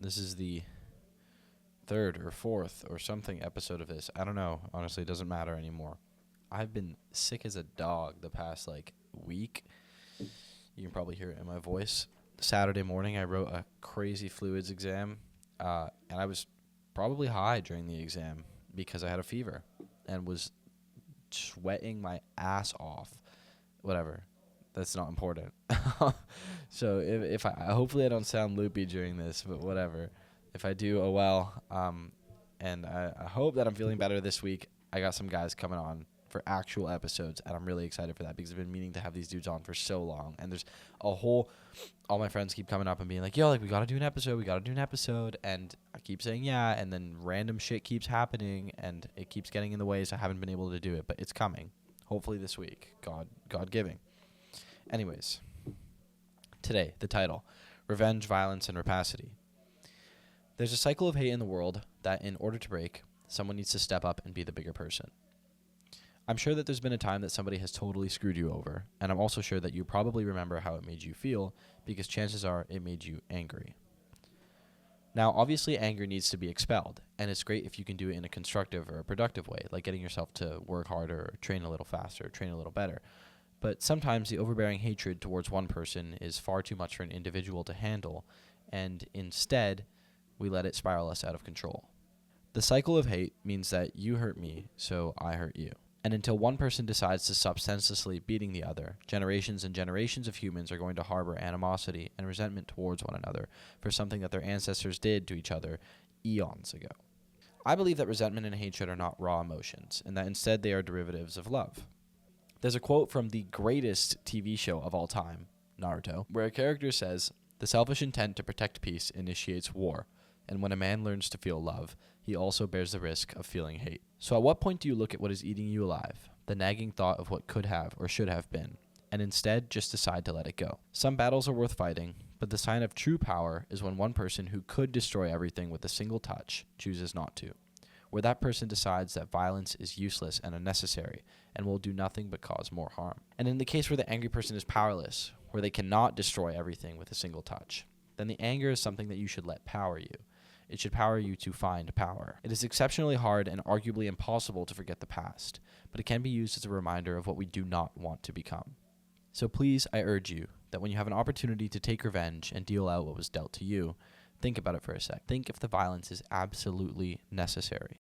This is the third or fourth or something episode of this. I don't know. Honestly, it doesn't matter anymore. I've been sick as a dog the past, week. You can probably hear it in my voice. Saturday morning, I wrote a crazy fluids exam, and I was probably high during the exam because I had a fever and was sweating my ass off. Whatever. That's not important. So if I hopefully I don't sound loopy during this, but whatever. If I do, oh well. And I hope that I'm feeling better this week. I got some guys coming on for actual episodes, and I'm really excited for that because I've been meaning to have these dudes on for so long. And there's all my friends keep coming up and being like, yo, we got to do an episode. And I keep saying yeah, and then random shit keeps happening, and it keeps getting in the way, so I haven't been able to do it. But it's coming. Hopefully this week. God-giving. Anyways, today, the title, Revenge, Violence, and Rapacity. There's a cycle of hate in the world that in order to break, someone needs to step up and be the bigger person. I'm sure that there's been a time that somebody has totally screwed you over, and I'm also sure that you probably remember how it made you feel, because chances are it made you angry. Now, obviously, anger needs to be expelled, and it's great if you can do it in a constructive or a productive way, like getting yourself to work harder, or train a little faster, or train a little better. But sometimes the overbearing hatred towards one person is far too much for an individual to handle, and instead, we let it spiral us out of control. The cycle of hate means that you hurt me, so I hurt you. And until one person decides to stop senselessly beating the other, generations and generations of humans are going to harbor animosity and resentment towards one another for something that their ancestors did to each other eons ago. I believe that resentment and hatred are not raw emotions, and that instead they are derivatives of love. There's a quote from the greatest TV show of all time, Naruto, where a character says, "The selfish intent to protect peace initiates war, and when a man learns to feel love, he also bears the risk of feeling hate." So at what point do you look at what is eating you alive, the nagging thought of what could have or should have been, and instead just decide to let it go? Some battles are worth fighting, but the sign of true power is when one person who could destroy everything with a single touch chooses not to, where that person decides that violence is useless and unnecessary and will do nothing but cause more harm. And in the case where the angry person is powerless, where they cannot destroy everything with a single touch, then the anger is something that you should let power you. It should power you to find power. It is exceptionally hard and arguably impossible to forget the past, but it can be used as a reminder of what we do not want to become. So please, I urge you that when you have an opportunity to take revenge and deal out what was dealt to you, think about it for a sec. Think if the violence is absolutely necessary.